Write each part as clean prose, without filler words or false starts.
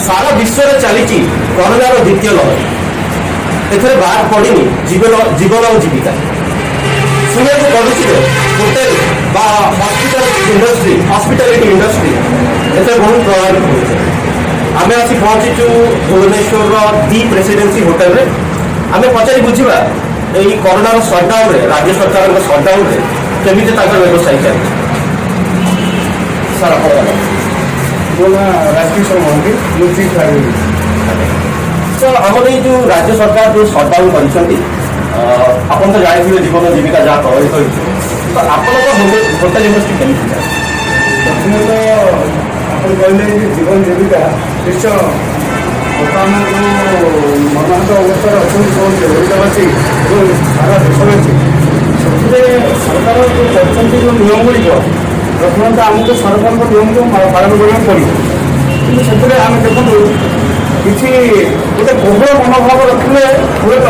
सारा विश्व में चली कोरोनार द्वितीय लहर एथे बाहर पड़ी जीवन जीवन और जीविका शुणा पड़ुची होटेल हॉस्पिटालिटी इंडस्ट्री एथे बहुत प्रभावित हो आम आसी पहुंचीचु भुवनेश्वर दी प्रेसिडेंसी होटेल रे आम पचारि बुझा यही कोरोनार सटडाउन राज्य सरकार सटडाउन केमी व्यवसाय चलती सर राजकिशोर मोहंती ମୁଁ ଚିଫ୍ तो आम जो राज्य सरकार जो सटडाउन कर आपन तो जानते जीवन जीविका जहाँ प्रभावित हो तो आप होटेल इंडस्ट्री केमी प्रथमे तो ଆପଣ କହିଲେ ଯେ ଜୀବନ ଜୀବିକା ନିଶ୍ଚୟ ବର୍ତ୍ତମାନ ଯେଉଁ ମର୍ମାହତ ଅବସ୍ଥାରେ ଅଛନ୍ତି ସମସ୍ତେ ଓଡ଼ିଶାବାସୀ ଏବଂ ସାରା ଦେଶବାସୀ ସେଥିରେ ସରକାର ଯେଉଁ କରିଛନ୍ତି ଯେଉଁ ନିୟମ ଗୁଡ଼ିକ ପ୍ରଥମତଃ ଆମକୁ ସରକାରଙ୍କ ନିୟମକୁ ପାଳନ କରିବାକୁ ପଡ଼ିବ କିନ୍ତୁ ସେଥିରେ ଆମେ ଦେଖନ୍ତୁ କିଛି ଗୋଟେ କୋହଳ ମନୋଭାବ ରଖିଲେ ହୁଏତ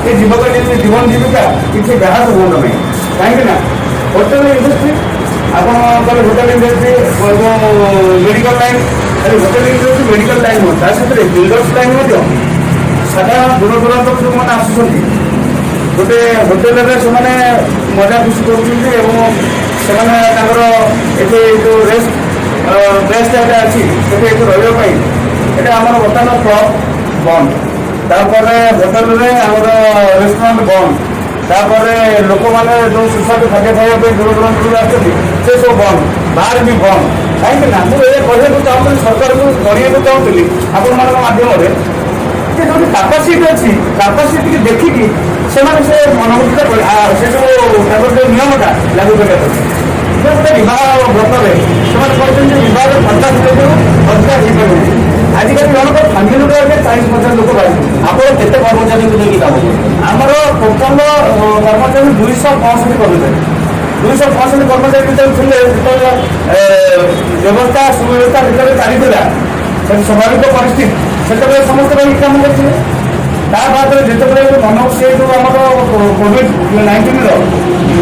ଏ ଜୀବନ ଜୀବିକା କିଛି ବ୍ୟାହତ ହୁଅନ୍ତା ନାହିଁ କାହିଁକି ନା ହୋଟେଲ ଇଣ୍ଡଷ୍ଟ୍ରି ଆପଣଙ୍କର ହୋଟେଲ ଇଣ୍ଡଷ୍ଟ୍ରି ମେଡ଼ିକାଲ ଲାଇନ୍ ଖାଲି ହୋଟେଲ ଇଣ୍ଡଷ୍ଟ୍ରି ମେଡ଼ିକାଲ ଲାଇନ୍ ନୁହଁ ତା ସାଥିରେ ବିଲ୍ଡର୍ସ ଲାଇନ୍ ମଧ୍ୟ ସାଧାରଣ ଦୂର ଦୂରାନ୍ତରୁ ଯେଉଁମାନେ ଆସୁଛନ୍ତି ଗୋଟେ ହୋଟେଲରେ ସେମାନେ ମଜା ଖୁସି କରୁଛନ୍ତି ଏବଂ ସେମାନେ ତାଙ୍କର ଏଠି ଯେଉଁ ବେଷ୍ଟ ଏଇଟା ଅଛି ସେଠି ଏଠି ରହିବା ପାଇଁ ଏଇଟା ଆମର ବର୍ତ୍ତମାନ କ୍ଲବ୍ ବନ୍ଦ ତାପରେ ହୋଟେଲରେ ଆମର ରେଷ୍ଟୁରାଣ୍ଟ ବନ୍ଦ ତାପରେ ଲୋକମାନେ ଯେଉଁ ସୁସ୍ୱାଦୁ ଖାଦ୍ୟ ଖାଇବା ପାଇଁ ଦୂର ଦୂରାନ୍ତରୁ ଆସୁଛନ୍ତି ସେ ସବୁ ବନ୍ଦ ବାହାର ବି ବନ୍ଦ କାହିଁକି ନା ମୁଁ ଏହା କହିବାକୁ ଚାହୁଁଥିଲି ସରକାରକୁ ଜଣାଇବାକୁ ଚାହୁଁଥିଲି ଆପଣମାନଙ୍କ ମାଧ୍ୟମରେ ଯେ ଯେଉଁଠି କାପାସିଟି ଅଛି କାପାସିଟିକି ଦେଖିକି ସେମାନେ ସେ ମନୋଭୂତିଟା ସେ ସବୁ ତାଙ୍କର ଯେଉଁ ନିୟମଟା ଲାଗୁ କରିବା କଥା ଯେ ଗୋଟେ ବିବାହ ବ୍ରତରେ ସେମାନେ କହିଛନ୍ତି ଯେ ବିବାହରେ 50 ଲୋକରୁ ଅଧିକା ହେଇପାରିବେ ଆଜିକାଲି ଜଣକ ଫ୍ୟାମିଲିରୁ ଏବେ 40-50 ଲୋକ ବାହାରିଛନ୍ତି ଆପଣ କେତେ କର୍ମଚାରୀଙ୍କୁ ନେଇକି କାମ କରୁଛନ୍ତି ଆମର ଟୋଟାଲ କର୍ମଚାରୀ 265 କର୍ମଚାରୀ 265 କର୍ମଚାରୀ ଭିତରେ ଥିଲେ ଯେତେବେଳେ ବ୍ୟବସ୍ଥା ସୁବ୍ୟବସ୍ଥା ଭିତରେ ଚାଲିଥିଲା ସ୍ୱାଭାବିକ ପରିସ୍ଥିତି ସେତେବେଳେ ସମସ୍ତେ ରହିକି କାମ କରିଥିଲେ ତା ବାଦରେ ଯେତେବେଳେ ସେ ଯେଉଁ ଆମର କୋଭିଡ-19ର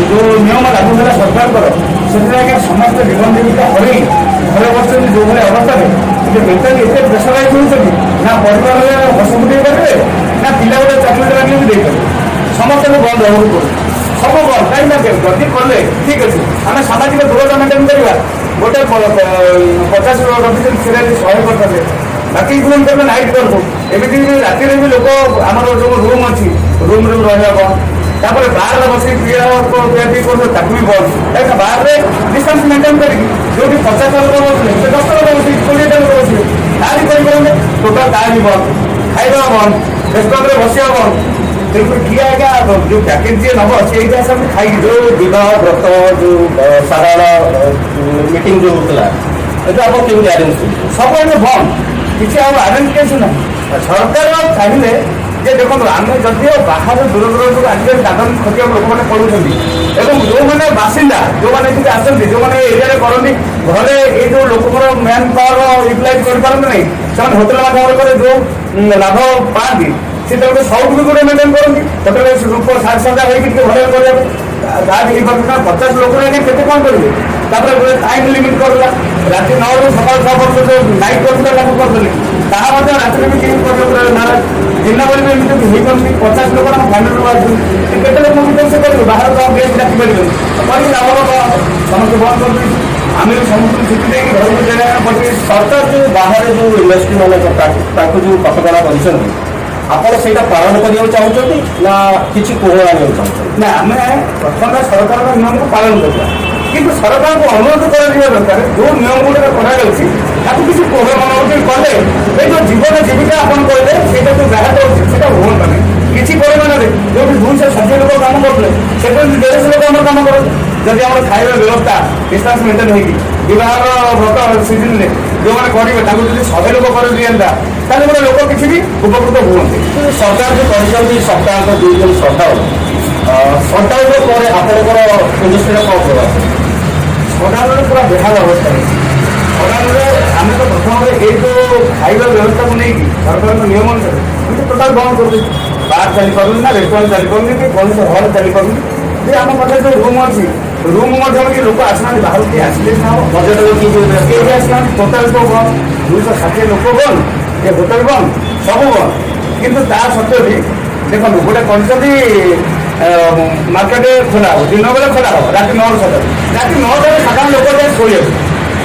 ଯେଉଁ ନିୟମ ଲାଗୁ ହେଲା ସରକାରଙ୍କର ସେଥିରେ ଆଜ୍ଞା ସମସ୍ତେ ଜୀବନ ଜୀବିକା ହରେଇ ଘରେ ବସିଛନ୍ତି ଯେଉଁଭଳି ଅବସ୍ଥାରେ ଯେ ମେଣ୍ଟାଲି ଏତେ ପ୍ରେସରାଇଜ୍ ହେଉଛନ୍ତି ନା ପରିବାରରେ ହସ ଫୁଟେଇ ପାରିବେ ନା ପିଲା ଗୋଟେ ଚାକିରି ଲାଗିଲେ ବି ଦେଇପାରିବେ ସମସ୍ତଙ୍କୁ ବନ୍ଦ ହେବାକୁ ପଡ଼ୁଛି ସବୁ ବନ୍ଦ କାହିଁକି ନା ଯଦି କଲେ ଠିକ୍ ଅଛି ଆମେ ସାମାଜିକ ଦୂରତା ମେଣ୍ଟେନ୍ କରିବା ଗୋଟେ 50 ରଖିଛନ୍ତି ସେଟା 100 କରିଥାନ୍ତେ ବାକି ଗୁଣ କଲେ ନାଇଟ୍ କରିବୁ ଏମିତି ରାତିରେ ବି ଲୋକ ଆମର ଯେଉଁ ରୁମ୍ ଅଛି ରୁମ୍ରେ ବି ରହିବା ବନ୍ଦ ତାପରେ ବାହାରେ ବସିକି ପିଆପି କରୁଥିଲେ ତାକୁ ବି ବନ୍ଦ କାହିଁକିନା ବାହାରେ ଡିଷ୍ଟାନ୍ସ ମେଣ୍ଟେନ୍ କରିକି ଯେଉଁଠି 50 ଲୋକ ବସିଲେ ସେ 10 ଲୋକ ବସିକି 20ଟା ଲୋକ ବସିଲେ ତାରି କରିପାରନ୍ତେ ଟୋଟାଲ ତା ବି ବନ୍ଦ ଖାଇବା ବନ୍ଦ ରେଷ୍ଟୁରାଣ୍ଟରେ ବସିବା ବନ୍ଦ ତେଣୁ କିଏ ଆଜ୍ଞା ଯେଉଁ ପ୍ୟାକେଜ ଯିଏ ନେବ ସେଇଟା ହିସାବରେ ଖାଇକି ଯେଉଁ ବିବାହ ବ୍ରତ ଯେଉଁ ସାଧାରଣ ମିଟିଂ ଯେଉଁ ହେଉଥିଲା ଏବେ ଆପଣ କେମିତି ଆରେଞ୍ଜ କରୁଛନ୍ତି ସବୁ ଏବେ ବନ୍ଦ କିଛି ଆଉ ଆରେଞ୍ଜ କେସ୍ ନାହିଁ ସରକାର ଚାହିଁଲେ ଯେ ଦେଖନ୍ତୁ ଆମେ ଯଦିଓ ବାହାରେ ଦୂର ଦୂରାନ୍ତରୁ ଆଜିକାଲି ଦାଦନ ଖଟିବାକୁ ଲୋକମାନେ ପଡ଼ୁଛନ୍ତି ଏବଂ ଯେଉଁମାନେ ବାସିନ୍ଦା ଯେଉଁମାନେ ଏଠିକି ଆସନ୍ତି ଯେଉଁମାନେ ଏରିଆରେ କରନ୍ତି ଘରେ ଏଇ ଯେଉଁ ଲୋକଙ୍କର ମ୍ୟାନ୍ ପାୱାର ୟୁଟିଲାଇଜ୍ କରିପାରନ୍ତି ନାହିଁ ସେମାନେ ହୋଟେଲ ମାଧ୍ୟମରେ ଯେଉଁ ଲାଭ ପାଆନ୍ତି ସେ ତାଙ୍କୁ ସଉକ ବି ଗୋଟେ ମେଣ୍ଟେନ୍ କରନ୍ତି ହୋଟେଲ ରୂପ ସାଜସଜା ହେଇକି ଟିକେ ଭଲ କରିବା ପାଇଁ ଯାହା ବି ହେଇପାରୁଛି ନା 50 ଲୋକରେ ଆଜ୍ଞା କେତେ କ'ଣ କରିବେ ତାପରେ ଗୋଟେ ଟାଇମ୍ ଲିମିଟ୍ କରିଦେଲା ରାତି 9ରୁ ସକାଳ 6 ପର୍ଯ୍ୟନ୍ତ ନାଇଟ୍ କରୁଥିଲା ତାକୁ କରିଦେଲେ ତାହା ମଧ୍ୟ ରାତିରେ ବି କେମିତି କରିବାକୁ ନାରାଜ ଦିନବେଳେ ବି ଏମିତି ହେଇପାରୁଛି 50 ଲୋକ ଆମ ଫ୍ୟାମିଲିରୁ ଆସୁଛନ୍ତି କେତେ ଲୋକ ଭିତରେ ସେ କରିବେ ବାହାର ତ ଗେଷ୍ଟ ଡାକି ପାରିବେନି କରିକି ଲାଭ ସମସ୍ତେ ବନ୍ଦ କରିଦେଇଛି ଆମେ ବି ସମସ୍ତଙ୍କୁ ଛୁଟି ଦେଇକି ଘରକୁ ଦେବା ପଡ଼ିଛି ସରକାର ଯେଉଁ ବାହାରେ ଯେଉଁ ଇଣ୍ଡଷ୍ଟ୍ରି ମାନେ ତାଙ୍କୁ ଯେଉଁ କଟକଣା କରିଛନ୍ତି ଆପଣ ସେଇଟା ପାଳନ କରିବାକୁ ଚାହୁଁଛନ୍ତି ନା କିଛି କୋହଳ ଆଣିବାକୁ ଚାହୁଁଛନ୍ତି ନା ଆମେ ପ୍ରଥମେ ସରକାରଙ୍କ ନିୟମକୁ ପାଳନ କରିବା କିନ୍ତୁ ସରକାରଙ୍କୁ ଅନୁରୋଧ କରାଯିବା ଦରକାର ଯେଉଁ ନିୟମ ଗୁଡ଼ିକ କରାଯାଉଛି ତାକୁ କିଛି କୋହଳ ମନୋଭୂତି କଲେ ଏଇ ଯେଉଁ ଜୀବନ ଜୀବିକା ଆପଣ କହିଲେ ସେଇଟା ଯେଉଁ ବ୍ୟାହତ ହେଉଛି ସେଇଟା ହୁଅନ୍ତାନି କିଛି ପରିମାଣରେ ଯେଉଁଠି 260 ଲୋକ କାମ କରୁଥିଲେ ସେଠି 150 ଲୋକ ଆମର କାମ କରନ୍ତି ଯଦି ଆମର ଖାଇବା ବ୍ୟବସ୍ଥା ଡିଷ୍ଟାନ୍ସ ମେଣ୍ଟେନ୍ ହେଇକି ବିବାହର ବ୍ରତ ସିଜନ୍ରେ ଯେଉଁମାନେ କରିବେ ତାଙ୍କୁ ଯଦି 100 ଲୋକ କରି ଦିଅନ୍ତା ତାହେଲେ ଗୋଟେ ଲୋକ କିଛି ବି ଉପକୃତ ହୁଅନ୍ତି ସରକାର ଯେଉଁ କରିଛନ୍ତି ସପ୍ତାହକ 2 ଦିନ ସଟ୍ଡାଉନ୍ ପରେ ଆପଣଙ୍କର ଇଣ୍ଡଷ୍ଟ୍ରିର କ'ଣ ପ୍ରଭାବ ସଟ୍ଡାଉନ୍ରେ ପୁରା ବେହାଲ ଅବସ୍ଥା ହେଇଛି ସଟ୍ଡାଉନ୍ରେ ଆମେ ତ ପ୍ରଥମରେ ଏଇ ଯେଉଁ ଖାଇବା ବ୍ୟବସ୍ଥାକୁ ନେଇକି ସରକାରଙ୍କ ନିୟମ ଅନୁସାରେ ଆମେ ତ ଟୋଟାଲ ବନ୍ଦ କରିଦେଇଛୁ ବାର୍ ଚାଲିପାରୁନି ନା ରେଷ୍ଟୁରାଣ୍ଟ ଚାଲିପାରୁନି କି କୌଣସି ହଲ୍ ଚାଲିପାରୁନି ଯେ ଆମ ପାଖରେ ଯେଉଁ ରୁମ୍ ଅଛି ରୁମ୍ ମଧ୍ୟ କି ଲୋକ ଆସୁନାହାନ୍ତି ବାହାରୁ କିଏ ଆସିଲେ ସିନା ହେବ ବଜେଟ୍ କେହି ଆସିନାହାନ୍ତି ଟୋଟାଲ ସବୁ ବନ୍ଦ 260 ଲୋକ ବନ୍ଦ ये होटेल बंद सब बंद किंतु ता सत्वे भी देखो गोटे कहते मार्केट खोला हो दिन बेले खोला हो रात 9 रात 9 साधारण लोक जाए शोया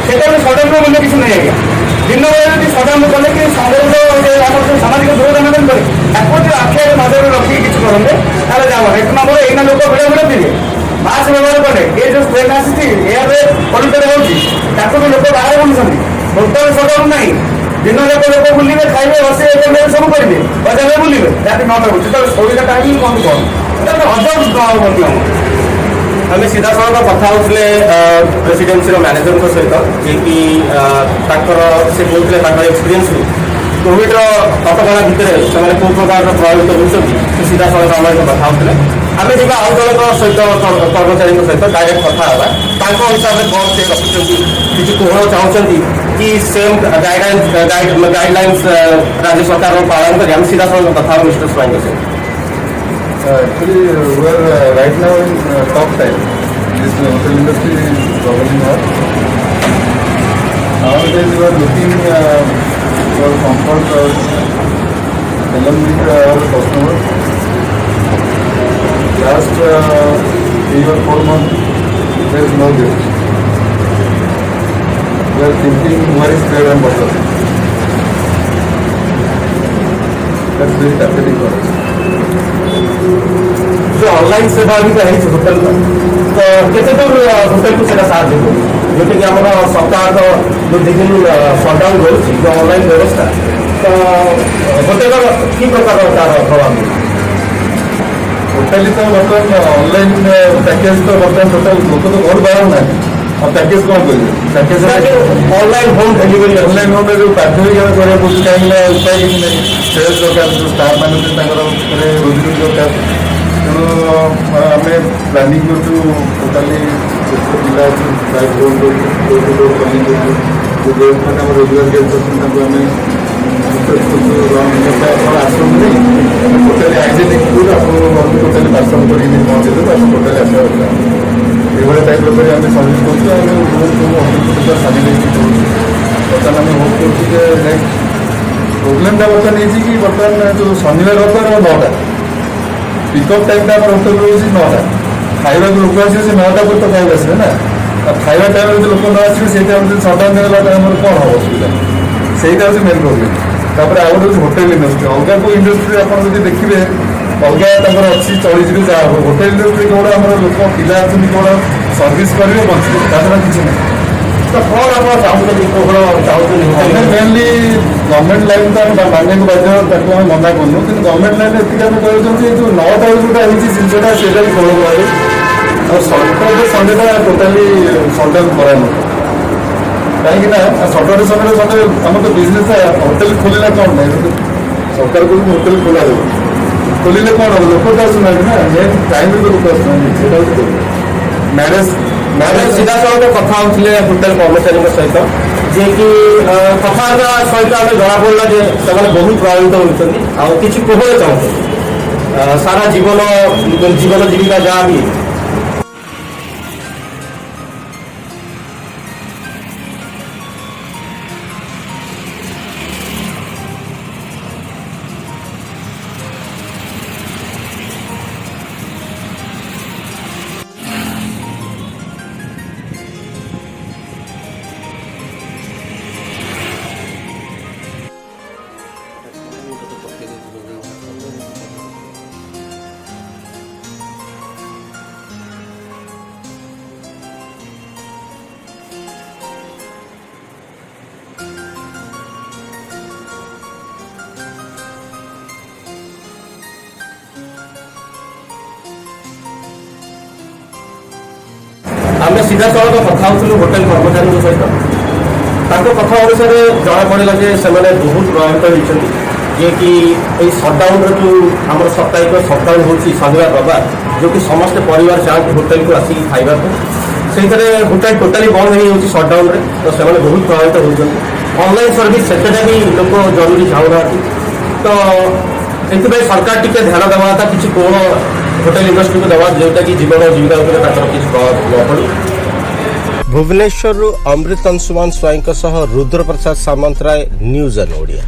से सडन मूल्य किसी नहीं आज्ञा दिन बेले सडन कले कि सामाजिक दूरता मेंटेन करे जो आखि नजर रखिक किसी करते जाओ 1 नंबर एना लोक भिड़ भिड़ थे मास्क व्यवहार कले ये जो ट्रेन आसी पल्यूटेड होती लोक बाहर बुलूँ टोटाल सडन ना दिन जाक लोक बुलिए खाइबे बसे सब करेंगे बजारे बुलिए रात 9 जो शोला टाइम कौन कौन अजब आम सीधा सड़क कथा होते प्रेसिडेन्सी मैनेजर सहित जी से कहते एक्सपीरियंस कोविड कटका भितर से कौ प्रकार प्रभावित होती सीधा सड़क आम कथा होते आम जब आउ जन सहित कर्मचारी सहित डायरेक्ट कथा हिसाब से कौन से रखुच्च किसी कहना चाहते कि सेम गाइडलाइंस राज्य सरकार पालन कर सीधा सड़क कथा मिस्टर स्वाइन से Actually, we are right now in top time. This hotel industry is governing us. Nowadays, we are looking for comfort along with our customers. Last 3 or 4 months, there is no guest. We are thinking where is bread and butter. That's very pathetic for us. जो online सेवा भी है hotel तो केते दूर hotel को सेटा साथ देबो जोटे कि हमर सप्ताह जो दिन शटडाउन होछि जो ऑनलाइन व्यवस्था तो होटेल की प्रकार तार प्रभाव होटेल तो बर्तमान ऑनलाइन पैकेज तो बर्तमान टोटल लोक तो घर बाहर ना और पैकेज कौन करेंगे package online home delivery online home जो प्राथमिक करा कहीं उपाय किसी नहीं सेल्स दरकार जो स्टाफ मैंने रोजी दरकार तेणु आम प्लानिंग कर टोटाली जिला प्राइस डोर डोर प्लानिंग कर रोजगार गेस्ट अच्छे आसनी टोटाली हाइजेनिक फुड आप टोटाली पार्सल कर पहुँचे देते आप टोटाली आसा ये टाइप आम सर्विस कर सामिल बर्तमान आम होप कर नेक्स्ट प्रोब्लेमटा बर्तमान ये कि बर्तमान जो शनिवार रविवार 9टा पिकअप टाइम होटेल रोज 9टा खाइबा लोक आसे 9टा पर तो खाइबा आसे ना खाइबा टाइम जो लोक न आसवे से टाइम सटडाउन होगा टाइम कौन हम असुविधा से मेन प्रोब्लेम तापर आउ गोटे होटेल इंडस्ट्री अलग को इंडस्ट्री आप देखिए अलग अच्छी चली जहाँ हम होटेल इंडस्ट्री कौड़ा आम लोक पिला कौड़ा सर्विस करेंगे बचे ताद्वारा किसी ना तो कौन आप चाहते चाहते मेनली गवर्नमेंट लाइन तो मानने को बाध्य आम मना करूँ कि गवर्नमेंट लाइन एति आम कहते जो 9टा जोटा जिनसा से फलो कराए और सटरडे संडेटा टोटाली सटडाउन कराए कहीं सटरडे संडे आम तो बिजनेस होटेल खोलला कौन ना सरकार को होटेल खोला जाए खोलिले कौन हम लोक तो आसुना ना मेन टाइम तो लोक आसुना मैरेज मैंने सीधा सड़क कथा होते होटेल कर्मचारी सहित जे कि कथा सहित आम जना पड़ा जे से बहुत प्रभावित होती किसी कहना चाहते सारा जीवन जीविका जहाँ भी आम सीधा सड़क कथा होटेल कर्मचारी सहित कथा अनुसार जना पड़ा जे से बहुत प्रभावित होती जे कि सटडाउन जो आम साप्ताहिक सटडाउन हो शनिवार रविवार जो कि समस्त परिवार जाती होटेल को आसिक खाइबा से होटेल टोटाली बंद हो सटडाउन तो से बहुत प्रभावित होती ऑनलाइन सर्विस सेटा भी लोक जरूरी चाहूना तो ये सरकार टी ध्यान देवा था किसी कौन होटेल इंडस्ट्री को देवा जोटा कि जीवन जीविका किसी प्रभाव न पड़े। भुवनेश्वर अमृत अंशुमान स्वाई रुद्र प्रसाद सामंतराय न्यूज एन ओडिया।